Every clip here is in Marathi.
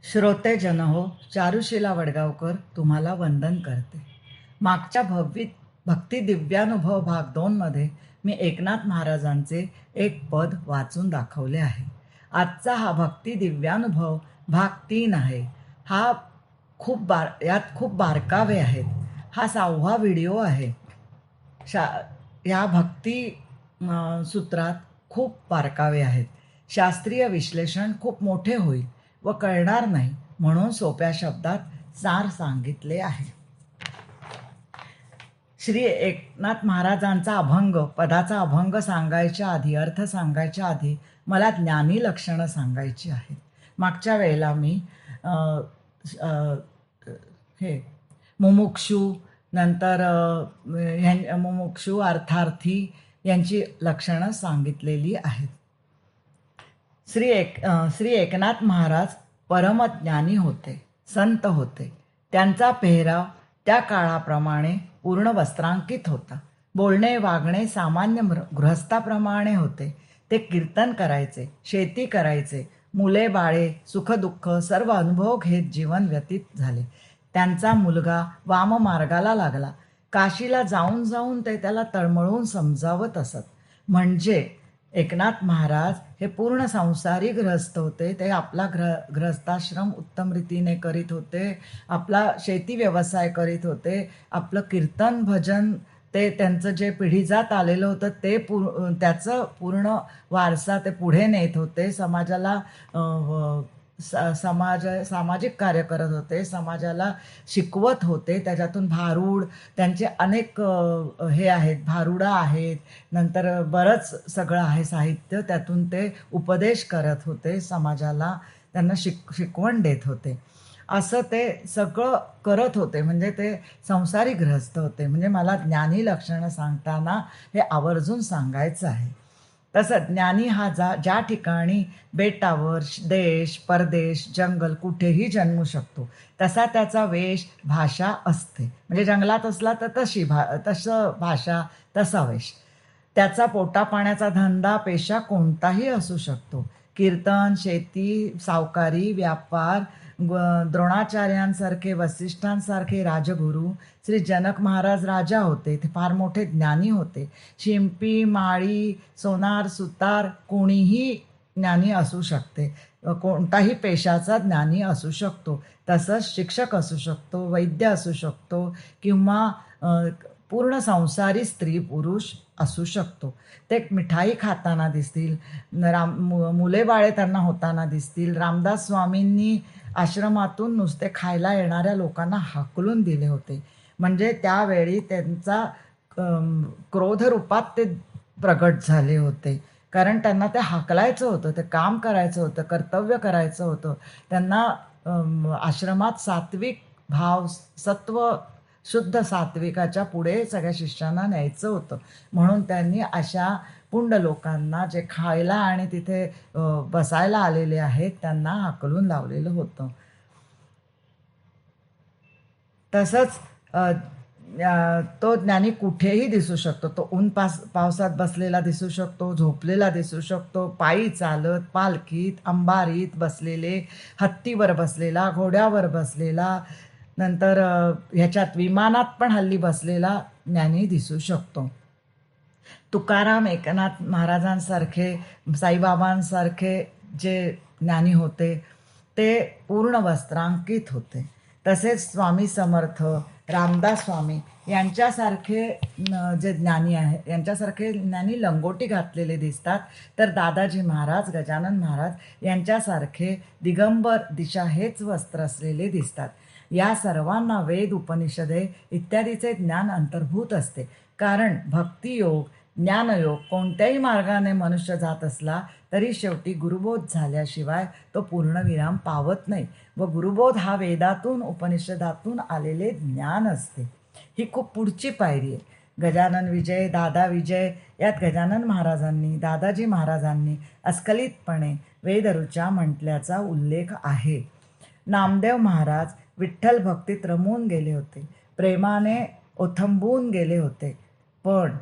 श्रोतेजन हो, चारुशीला वडगावकर तुम्हाला वंदन करते. मागच्या भक्ती दिव्यानुभव भाग 2 मध्ये मी एकनाथ महाराजांचे एक पद वाचून दाखवले आहे. आजचा हा भक्ती दिव्यानुभव भाग 3 आहे. हा यात खूप बारकावे आहेत. हा 6वा व्हिडिओ आहे. या भक्ती सूत्रात खूप बारकावे आहेत. शास्त्रीय विश्लेषण खूप मोठे होईल व कळणार नाही, म्हणून सोप्या शब्दात सार सांगितले आहे. श्री एकनाथ महाराजांचा पदाचा अभंग सांगायच्या आधी, अर्थ सांगायच्या आधी मला ज्ञानी लक्षणं सांगायची आहेत. मागच्या वेळेला मी हे मुमुक्षू, नंतर मुमुक्षू, अर्थार्थी यांची लक्षणं सांगितलेली आहेत. श्री एकनाथ महाराज परमज्ञानी होते, संत होते. त्यांचा पेहराव त्या काळाप्रमाणे पूर्ण वस्त्रांकित होता. बोलणे वागणे सामान्य गृहस्थाप्रमाणे होते. ते कीर्तन करायचे, शेती करायचे, मुले बाळे सुखदुःख सर्व अनुभव घेत जीवन व्यतीत झाले. त्यांचा मुलगा वाममार्गाला लागला. काशीला जाऊन जाऊन ते त्याला तळमळून समजावत असत. म्हणजे एकनाथ महाराज हे पूर्ण संसारी गृहस्थ होते. ते आपला गृहस्थाश्रम उत्तम रीतीने करीत होते, आपला शेती व्यवसाय करीत होते, आपलं कीर्तन भजन ते त्यांचं जे पिढीजात आलेलं होतं ते त्याचं पूर्ण वारसा ते पुढे नेत होते. समाजाला सामाजिक कार्य करत होते, समाजाला शिकवत होते. त्याच्यातून भारूड त्यांचे अनेक हे आहेत, भारुडा आहेत, नंतर बरंच सगळं आहे साहित्य. त्यातून ते उपदेश करत होते, समाजाला त्यांना शिकवण देत होते. असं ते सगळं करत होते. म्हणजे ते संसारी गृहस्थ होते. म्हणजे मला ज्ञानी लक्षणं सांगताना हे आवर्जून सांगायचं आहे. तसं ज्ञानी हा ज्या ठिकाणी बेटावर, देश परदेश जंगल कुठेही जन्मू शकतो, तसा त्याचा वेश भाषा असते. म्हणजे जंगलात असला तर तसं भाषा, तसा वेश. त्याचा पोटापाण्याचा धंदा पेशा कोणताही असू शकतो. कीर्तन, शेती, सावकारी, व्यापार, द्रोणाचार्यांसारखे, वसिष्ठांसारखे राजगुरू. श्री जनक महाराज राजा होते, ते फार मोठे ज्ञानी होते. शिंपी, माळी, सोनार, सुतार कोणीही ज्ञानी असू शकते. कोणताही पेशाचा ज्ञानी असू शकतो. तसंच शिक्षक असू शकतो, वैद्य असू शकतो, किंवा पूर्ण संसारी स्त्री पुरुष असू शकतो. ते मिठाई खाताना दिसतील, मुले बाळे त्यांना होताना दिसतील. रामदास स्वामींनी आश्रमातून नुसते खायला येणाऱ्या लोकांना हाकलून दिले होते. म्हणजे त्यावेळी त्यांचा क्रोध रूपात ते प्रगट झाले होते. कारण त्यांना ते हाकलायचं होतं, ते काम करायचं होतं, कर्तव्य करायचं होतं. त्यांना आश्रमात सात्विक भाव, सत्व शुद्ध सात्विकाच्या पुढे सगळ्या शिष्यांना न्यायचं होतं. म्हणून त्यांनी अशा पुंड लोकांना, जे खायला आणि तिथे बसायला आलेले आहेत, त्यांना हाकलून लावलेलं होतं. तसंच तो ज्ञानी कुठेही दिसू शकतो. तो पावसात बसलेला दिसू शकतो, झोपलेला दिसू शकतो, पायी चालत, पालखीत, अंबारीत बसलेले, हत्तीवर बसलेला, घोड्यावर बसलेला, नंतर ह्याच्यात विमानात पण हल्ली बसलेला ज्ञानी दिसू शकतो. तुकाराम, एकनाथ महाराजांसारखे, साईबाबांसारखे जे ज्ञानी होते ते पूर्ण वस्त्रांकित होते. तसेच स्वामी समर्थ, रामदास स्वामी यांच्यासारखे जे ज्ञानी आहे, यांच्यासारखे ज्ञानी लंगोटी घातलेले दिसतात. तर दादाजी महाराज, गजानन महाराज यांच्यासारखे दिगंबर दिशा हेच वस्त्र असलेले दिसतात. या सर्वांना वेद, उपनिषदे इत्यादीचे ज्ञान अंतर्भूत असते. कारण भक्तियोग, ज्ञानयोग कोणत्याही मार्गाने मनुष्य जात असला तरी शेवटी गुरुबोध झाल्याशिवाय तो पूर्णविराम पावत नाही. व गुरुबोध हा वेदातून, उपनिषदातून आलेले ज्ञान असते. ही खूप पुढची पायरी आहे. गजानन विजय, दादा विजय यात गजानन महाराजांनी, दादाजी महाराजांनी अस्खलितपणे वेदऋचा म्हटल्याचा उल्लेख आहे. नामदेव महाराज विठ्ठल भक्तीत रमून गेले होते, प्रेमाने ओथंबून गेले होते. पण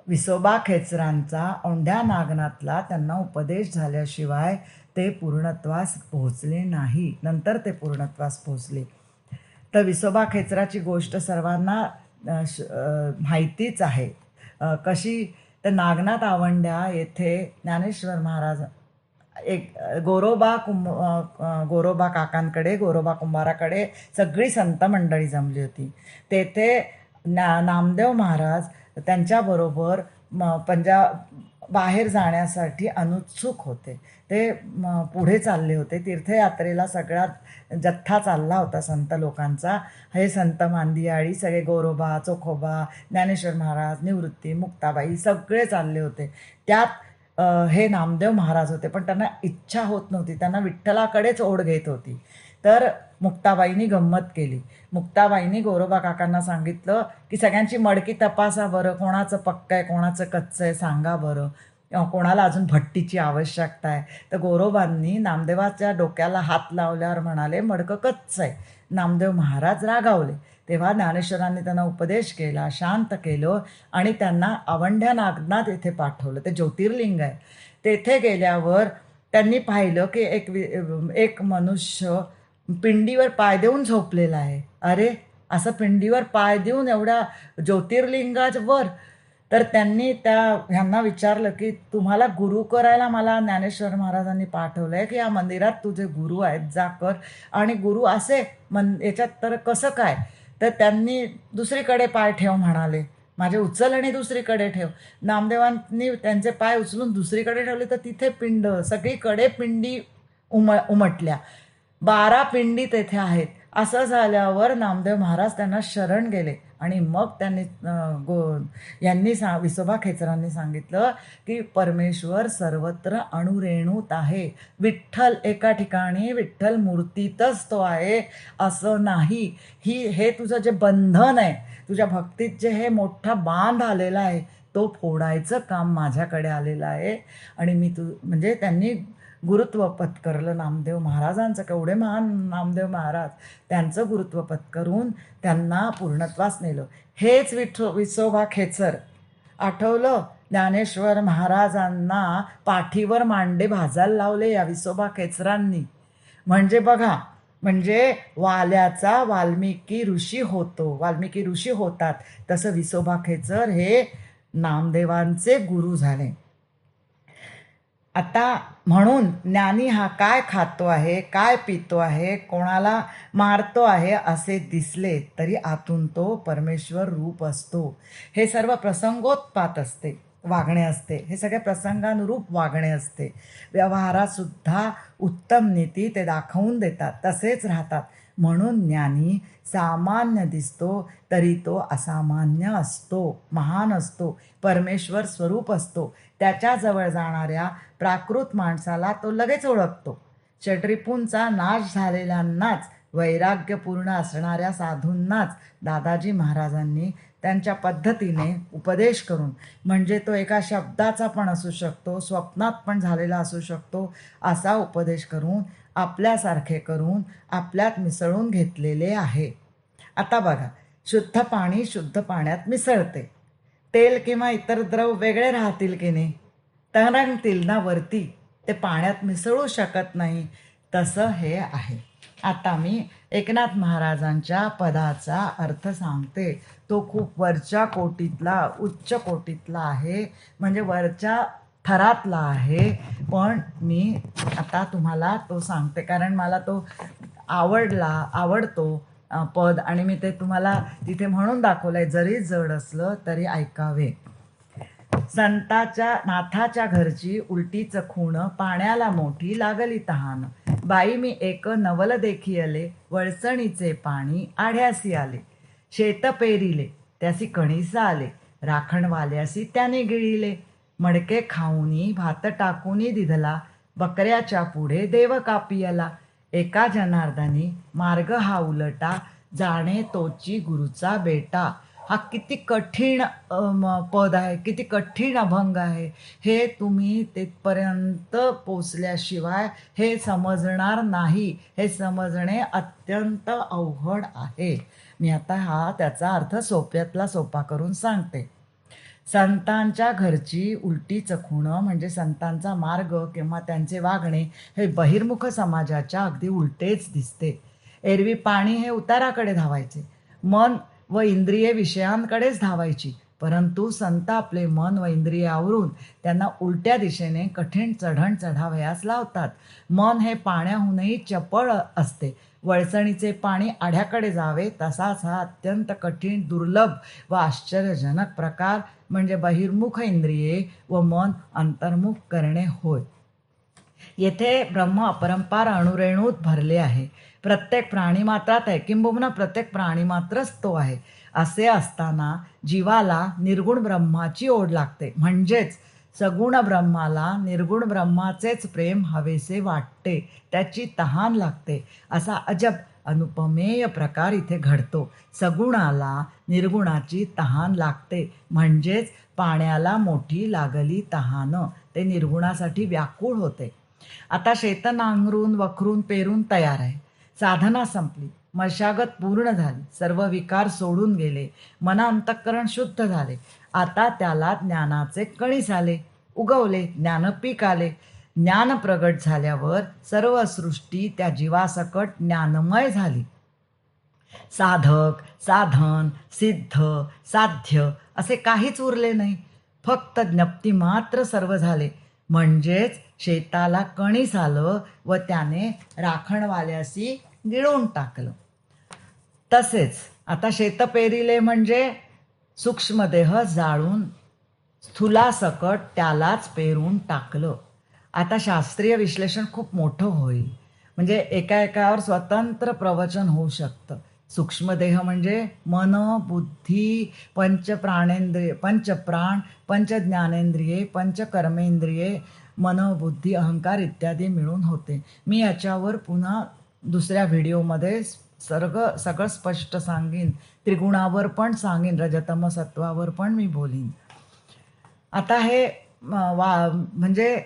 विसोबा खेचरांचा औंढ्या नागनाथला त्यांना उपदेश झाल्याशिवाय ते पूर्णत्वास पोहोचले नाही. नंतर ते पूर्णत्वास पोहोचले. तर विसोबा खेचराची गोष्ट सर्वांना माहितीच आहे. कशी तर नागनाथ आवंढ्या येथे ज्ञानेश्वर महाराज एक गोरोबा काकांकडे, गोरोबा कुंभाराकडे सगळी संत मंडळी जमली होती. तेथे नामदेव महाराज त्यांच्याबरोबर बाहेर जाण्यासाठी अनुत्सुक होते. ते पुढे चालले होते. तीर्थयात्रेला सगळ्यात जथ्था चालला होता संत लोकांचा. हे संत मांदियाळी सगळे, गोरोबा, चोखोबा, ज्ञानेश्वर महाराज, निवृत्ती, मुक्ताबाई सगळे चालले होते. त्यात हे नामदेव महाराज होते, पण त्यांना इच्छा होत नव्हती. त्यांना विठ्ठलाकडेच ओढ घेत होती. तर मुक्ताबाईंनी गंमत केली. मुक्ताबाईंनी गोरोबा काकांना सांगितलं की सगळ्यांची मडकी तपासा बरं, कोणाचं पक्क आहे, कोणाचं कच्चं आहे सांगा बरं, कोणाला अजून भट्टीची आवश्यकता आहे. तर गोरोबांनी नामदेवाच्या डोक्याला हात लावल्यावर म्हणाले, मडकं कच्चं आहे. नामदेव महाराज रागावले. तेव्हा ज्ञानेश्वरांनी त्यांना उपदेश केला, शांत केलं आणि त्यांना आवंढ्या नागनाथ येथे पाठवलं. ते ज्योतिर्लिंग आहे. तेथे गेल्यावर त्यांनी पाहिलं की एक मनुष्य पिंडीवर पाय देऊन झोपलेला आहे. अरे, असं पिंडीवर पाय देऊन एवढ्या ज्योतिर्लिंगावर. तर त्यांनी ह्यांना विचारलं की तुम्हाला गुरु करायला मला ज्ञानेश्वर महाराजांनी पाठवलं आहे की या मंदिरात तुझे गुरु आहेत, जा कर. आणि गुरु असे याच्यात तर कसं काय? तर त्यांनी दुसरीकडे पाय ठेव म्हणाले. माझे उचल आणि दुसरीकडे ठेव. नामदेवांनी त्यांचे पाय उचलून दुसरीकडे ठेवले तर तिथे पिंड, सगळीकडे पिंडी उमटल्या. 12 पिंडी तेथे आहेत. असं झाल्यावर नामदेव महाराज त्यांना शरण गेले आणि मग त्यांनी विसोबा खेचरांनी सांगितलं की परमेश्वर सर्वत्र अणुरेणूत आहे. विठ्ठल एका ठिकाणी, विठ्ठल मूर्तीतच तो आहे असं नाही. हे तुझं जे बंधन आहे, तुझ्या भक्तीत जे हे मोठा बांध आलेला आहे, तो फोडायचं काम माझ्याकडे आलेलं आहे. आणि मी म्हणजे त्यांनी गुरुत्व पत्करलं नामदेव महाराजांचं. केवढे महान नामदेव महाराज, त्यांचं गुरुत्व पत्करून त्यांना पूर्णत्वास नेलं. हेच विसोबा खेचर. आठवलं, ज्ञानेश्वर महाराजांना पाठीवर मांडे भाजायला लावले या विसोबा खेचरांनी. म्हणजे बघा, म्हणजे वाल्याचा वाल्मिकी ऋषी होतात, तसं विसोबा खेचर हे नामदेवांचे गुरु झाले. आता म्हणून ज्ञानी हा काय खातो आहे, काय पितो आहे, कोणाला मारतो आहे असे दिसले तरी आतून तो परमेश्वर रूप असतो. हे सर्व प्रसंगोत्पात असते, वागणे असते. हे सगळे प्रसंगानुरूप वागणे असते. व्यवहारात सुद्धा उत्तम नीती ते दाखवून देतात, तसेच राहतात. म्हणून ज्ञानी सामान्य दिसतो तरी तो असामान्य असतो, महान असतो, परमेश्वर स्वरूप असतो. त्याच्याजवळ जाणाऱ्या प्राकृत माणसाला तो लगेच ओळखतो. षड्रिपूंचा नाश झालेल्यांनाच, वैराग्यपूर्ण असणाऱ्या साधूंनाच दादाजी महाराजांनी त्यांच्या पद्धतीने उपदेश करून, म्हणजे तो एका शब्दाचा पण असू शकतो, स्वप्नात पण झालेला असू शकतो, असा उपदेश करून आपल्यासारखे करून आपल्यात मिसळून घेतलेले आहे. आता बघा, शुद्ध पाणी शुद्ध पाण्यात मिसळते. तेल किंवा इतर द्रव वेगळे राहतील की नाही, तरंगतील ना वरती, ते पाण्यात मिसळू शकत नाही. तसं हे आहे. आता मी एकनाथ महाराजांच्या पदाचा अर्थ सांगते. तो खूप वरच्या कोटीतला, उच्च कोटीतला आहे, म्हणजे वरच्या थरातला आहे. पण मी आता तुम्हाला तो सांगते कारण मला तो आवडतो पद, आणि मी ते तुम्हाला तिथे म्हणून दाखवलंय. जरी जड असलं तरी ऐकावे. नाथाच्या घरची उलटीच खूण, पाण्याला मोठी लागली तहान. बाई मी एक नवल देखियले, वळसणीचे पाणी आढ्यासी आले. शेत पेरिले त्यासी कणीस आले, राखणवाल्यासी त्याने गिळिले. मडके खाऊनी भात टाकूनी दिधला, बकऱ्याच्या पुढे देव कापियला. एका जनार्दनी मार्ग हा उलटा, जाणे तोची गुरुचा बेटा. हा किती कठीण पद आहे, किती कठीण अभंग आहे. हे तुम्ही तिथपर्यंत पोचल्याशिवाय हे समजणार नाही. हे समजणे अत्यंत अवघड आहे. मी आता त्याचा अर्थ सोप्यातला सोपा करून सांगते. संतांच्या घरची उलटी चखुणं म्हणजे संतांचा मार्ग किंवा त्यांचे वागणे हे बहिर्मुख समाजाच्या अगदी उलटेच दिसते. एरवी पाणी हे उताराकडे धावायचे, मन व इंद्रिये विषयांकडेच धावायची. परंतु संत आपले मन व इंद्रिये आवरून त्यांना उलट्या दिशेने कठीण चढण चढावयास लावतात. मन हे पाण्याहूनही चपळ असते. वळसणीचे पाणी आढ्याकडे जावे तसाच हा अत्यंत कठीण, दुर्लभ व आश्चर्यजनक प्रकार म्हणजे बहिर्मुख इंद्रिये व मन अंतर्मुख करणे होय. येथे ब्रह्म अपरंपार अणुरेणूत भरले आहे. प्रत्येक प्राणीमात्रात आहे, किंबहुना प्रत्येक प्राणीमात्रच तो आहे. असे असताना जीवाला निर्गुण ब्रह्माची ओढ लागते. म्हणजेच सगुण ब्रह्माला निर्गुण ब्रह्माचेच प्रेम हवेसे वाटते, त्याची तहान लागते. असा अजब अनुपमेय प्रकार इथे घडतो. सगुणाला निर्गुणाची तहान लागते, म्हणजेच पाण्याला मोठी लागली तहान, ते निर्गुणासाठी व्याकुळ होते. आता शेत नांगरून वखरून पेरून तयार आहे. साधना संपली, मशागत पूर्ण झाली, सर्व विकार सोडून गेले, मन अंतःकरण शुद्ध झाले. आता त्याला ज्ञानाचे कणीस आले, उगवले, ज्ञानपीक आले. ज्ञान प्रगट झाल्यावर सर्व सृष्टी त्या जीवासकट ज्ञानमय झाली. साधक, साधन, सिद्ध, साध्य असे काहीच उरले नाही. फक्त ज्ञप्ती मात्र सर्व झाले. म्हणजेच शेताला कणीस आलं व त्याने राखणवाल्यासी गिळून टाकलं. तसेच आता शेत पेरिले म्हणजे सूक्ष्मदेह जाळून स्थूलासकट त्यालाच पेरून टाकलं. आता शास्त्रीय विश्लेषण खूप मोठं होईल, म्हणजे एका एकावर स्वतंत्र प्रवचन होऊ शकतं. सूक्ष्मदेह म्हणजे मन, बुद्धी, पंचप्राणेंद्रिय, पंचप्राण, पंचज्ञानेंद्रिये, पंचकर्मेंद्रिये, मन, बुद्धी, अहंकार इत्यादी मिळून होते. मी याच्यावर पुन्हा दुसऱ्या व्हिडिओमध्ये सगळं स्पष्ट सांगेन. त्रिगुणावर पण सांगेन, रजतम सत्वावर पण मी बोलीन. आता हे म्हणजे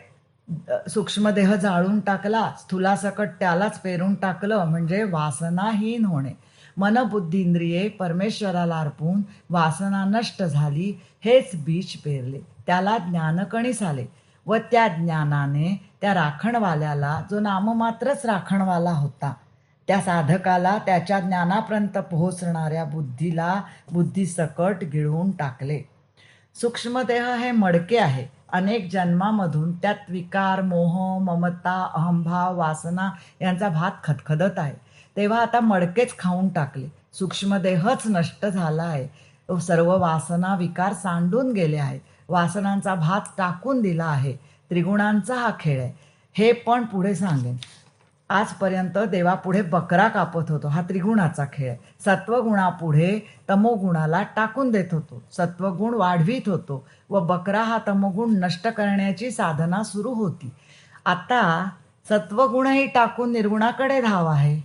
सूक्ष्मदेह जाळून टाकला, स्थूलासकट त्यालाच पेरून टाकलं म्हणजे वासनाहीन होणे. मनबुद्धींद्रिये परमेश्वराला अर्पून वासना नष्ट झाली, हेच बीज पेरले. त्याला ज्ञानकणीस आले व त्या ज्ञानाने त्या राखणवाल्याला, जो नाममात्रच राखणवाला होता, त्या साधकाला त्याच्या ज्ञानापर्यंत पोहोचणाऱ्या बुद्धीला बुद्धीसकट गिळून टाकले. सूक्ष्मदेह हे मडके आहे. अनेक जन्मामधून त्यात विकार, मोह, ममता, अहंभाव, वासना यांचा भात खदखदत आहे. तेव्हा आता मडकेच खाऊन टाकले. सूक्ष्मदेहच नष्ट झाला आहे. सर्व वासना, विकार सांडून गेले आहेत. वासनांचा भात टाकून दिला आहे. त्रिगुणांचा हा खेळ आहे. हे पण पुढे सांगेन. आजपर्यंत देवापुढे बकरा कापत होतो, हा त्रिगुणाचा खेळ आहे. सत्वगुणापुढे तमोगुणाला टाकून देत होतो, सत्वगुण वाढवित होतो व बकरा हा तमोगुण नष्ट करण्याची साधना सुरू होती. आता सत्वगुणही टाकून निर्गुणाकडे धाव आहे.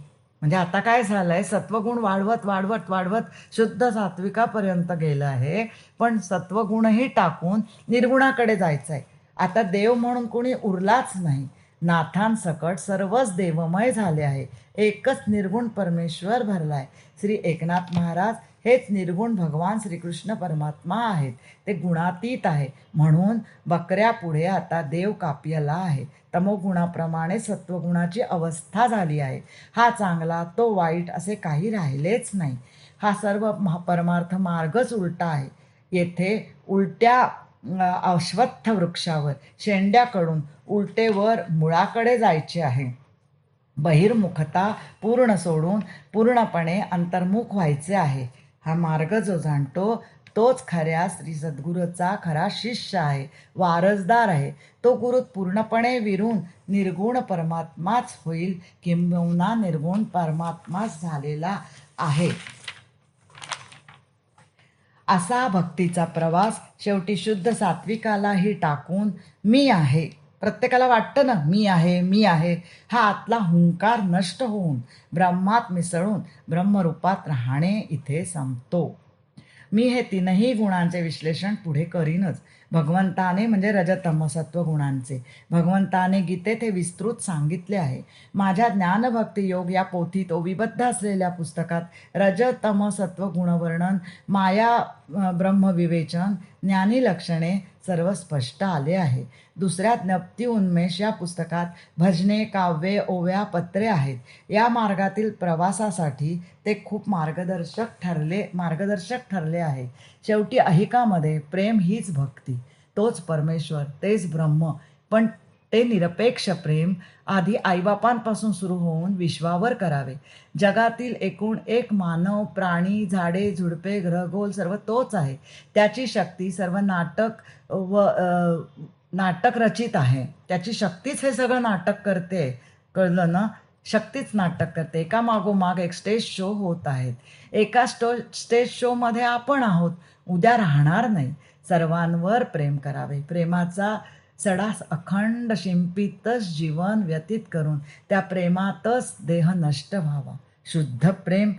म्हणजे आता काय झालंय, सत्वगुण वाढवत वाढवत वाढवत शुद्ध सात्विकापर्यंत गेलं आहे, पण सत्वगुणही टाकून निर्गुणाकडे जायचं आहे. आता देव म्हणून कोणी उरलाच नाही. नाथांसकट सर्वच देवमय झाले आहे. एकच निर्गुण परमेश्वर भरलाय. श्री एकनाथ महाराज हेच निर्गुण भगवान श्रीकृष्ण परमात्मा आहेत. ते गुणातीत आहे. म्हणून बकऱ्यापुढे आता देव काप्यला आहे. तमोगुणाप्रमाणे सत्वगुणाची अवस्था झाली आहे. हा चांगला, तो वाईट असे काही राहिलेच नाही. हा सर्व परमार्थ मार्गच उलटा आहे. येथे उलट्या अश्वत्थ वृक्षावर शेंड्याकडून उलटेवर मुळाकडे जायचे आहे. बहिर्मुखता पूर्ण सोडून पूर्णपणे अंतर्मुख व्हायचे आहे. हा मार्ग जो जाणतो तोच खऱ्या श्री सद्गुरूचा खरा शिष्य आहे, वारसदार आहे. तो गुरु पूर्णपणे विरून निर्गुण परमात्माच होईल, किंबहुना निर्गुण परमात्माच झालेला आहे. असा भक्तीचा प्रवास शेवटी शुद्ध सात्विकालाही टाकून मी आहे. प्रत्येकाला वाटतं ना, मी आहे मी आहे. हा आतला हुंकार नष्ट होऊन ब्रह्मात मिसळून ब्रह्मरूपात राहणे इथे संपतो. मी हे तीनही गुणांचे विश्लेषण पुढे करीनच. भगवंताने म्हणजे रजतमसत्व गुणांचे भगवंताने गीतेत हे विस्तृत सांगितले आहे. माझ्या ज्ञानभक्ती योग या पोथीत विबद्ध असलेल्या पुस्तकात रजतमसत्व गुणवर्णन, माया ब्रह्मविवेचन, ज्ञानी लक्षणे सर्व स्पष्ट आले आहे. दुसऱ्या ज्ञप्ती उन्मेष या पुस्तकात भजने, काव्ये, ओव्या, पत्रे आहेत. या मार्गातील प्रवासासाठी ते खूप मार्गदर्शक ठरले आहे. शेवटी अहिकामध्ये प्रेम हीच भक्ती, तोच परमेश्वर, तेच ब्रह्म. पण ते निरपेक्ष प्रेम आधी आईबापांपासून सुरू होऊन विश्वावर करावे. जगातील एकूण एक मानव, प्राणी, झाडे, झुडपे, ग्रहगोल सर्व तोच आहे. त्याची शक्ती सर्व नाटक रचित आहे. त्याची शक्तीच हे सगळं नाटक करते. कळलं ना? शक्तीच नाटक करते. एका मागोमाग एक स्टेज शो होत आहेत. एका स्टेज शोमध्ये आपण आहोत, उद्या राहणार नाही. सर्वांवर प्रेम करावे. प्रेमाचा सडा अखंड शिंपीतच जीवन व्यतीत करून त्या प्रेमातच देह नष्ट व्हावा. शुद्ध प्रेम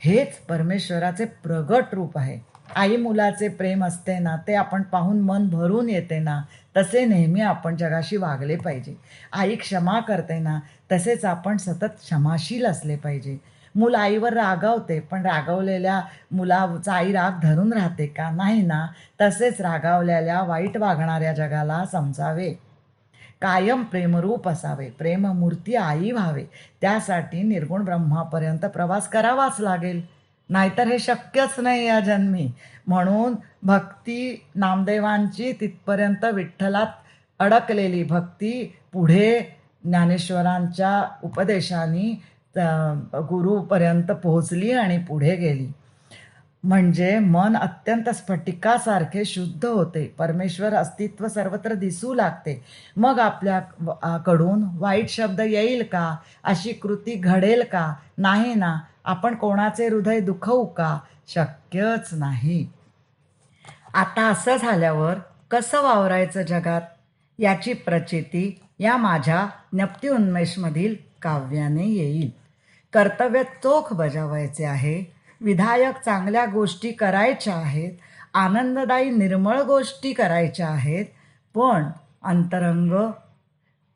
हेच परमेश्वराचे प्रगट रूप आहे. आई मुलाचे प्रेम असते ना, ते आपण पाहून मन भरून येते ना, तसे नेहमी आपण जगाशी वागले पाहिजे. आई क्षमा करते ना, तसेच आपण सतत क्षमाशील असले पाहिजे. मूल आईवर रागावते, पण रागावलेल्या मुलाचा आई राग धरून राहते का? नाही ना. तसेच रागावलेल्या वाईट वागणाऱ्या जगाला समजावे. कायम प्रेमरूप असावे. प्रेममूर्ती आई व्हावे. त्यासाठी निर्गुण ब्रह्मापर्यंत प्रवास करावाच लागेल. नाहीतर हे शक्यच नाही या जन्मी. म्हणून भक्ती नामदेवांची तिथपर्यंत विठ्ठलात अडकलेली भक्ती पुढे ज्ञानेश्वरांच्या उपदेशाने गुरुपर्यंत पोहोचली आणि पुढे गेली. म्हणजे मन अत्यंत स्फटिकासारखे शुद्ध होते. परमेश्वर अस्तित्व सर्वत्र दिसू लागते. मग आपल्याकडून वाईट शब्द येईल का? अशी कृती घडेल का? नाही ना. आपण कोणाचे हृदय दुखवू का? शक्यच नाही. आता असं झाल्यावर कसं वावरायचं जगात, याची प्रचिती या माझ्या ज्ञप्ती उन्मेषमधील काव्याने येईल. कर्तव्य चोख बजावायचे आहे. विधायक चांगल्या गोष्टी करायच्या आहेत. आनंददायी निर्मळ गोष्टी करायच्या आहेत. पण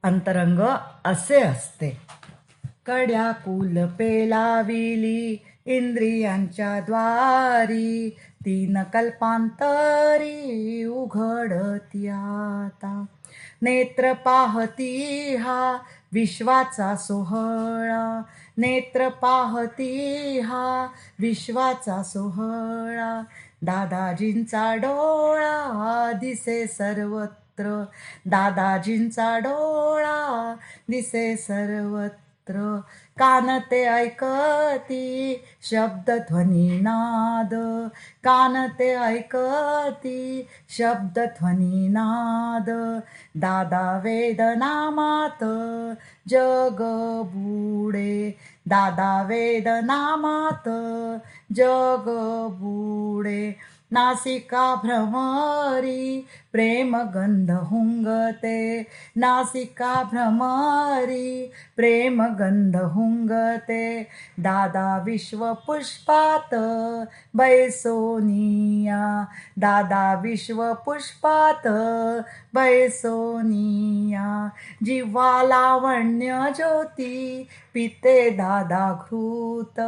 अंतरंग असे असते. कड्या कुलपे लाविली इंद्रियांच्या द्वारी, 3 कल्पांतरी उघडती आता. नेत्र पाहती हा विश्वाचा सोहळा, नेत्र पाहती हा विश्वाचा सोहळा. दादाजींचा डोळा दिसे सर्वत्र, दादाजींचा डोळा दिसे सर्वत्र. कान ते ऐकती शब्द ध्वनी नाद, कान ते ऐकती शब्द ध्वनी नाद. दादा वेदनामात जग बुडे, दादा वेदनामात जग बुडे. नासिका भ्रमरी प्रेम गंध हुंगते, नासिका भ्रमरी प्रेम गंध हुंगते. दादा विश्वपुष्पात बैसोनिया, दादा विश्वपुष्पात बैसोनिया. जिव्हा लावण्य ज्योती पिते दादा घृत,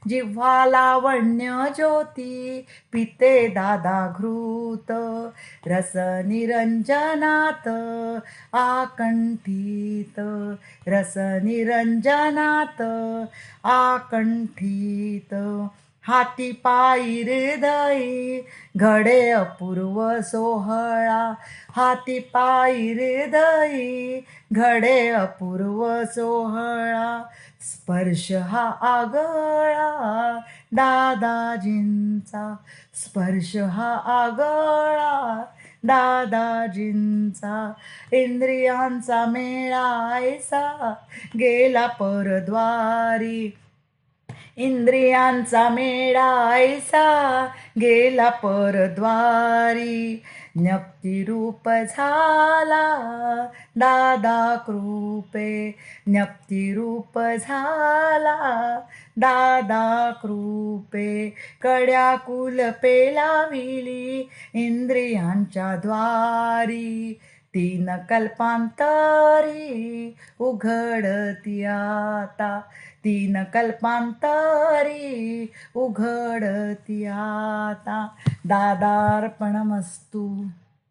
जिव्हा लावण्य ज्योती पिते दादा घृत. रस निरंजनात आकंठित, रस निरंजनात आकंठित. हाती पायी हृदयी घडे अपूर्व सोहळा, हाती पायी हृदयी घडे अपूर्व सोहळा. स्पर्श हा आगळा दादाजींचा, स्पर्श हा आगळा दादाजींचा. इंद्रियांचा मेळा ऐसा गेला परद्वारी, इंद्रियांचा मेळा ऐसा गेला परद्वारी. ज्ञप्तिरूप झाला दादा कृपे, ज्ञप्तिरूप झाला दादा कृपे. कड्या कुलपेला विली इंद्रियांच्या द्वारी, तीन कल्पांतरी उघडती आता, तीन कल्पांतरी उघडती आता. दादार्पणमस्तु.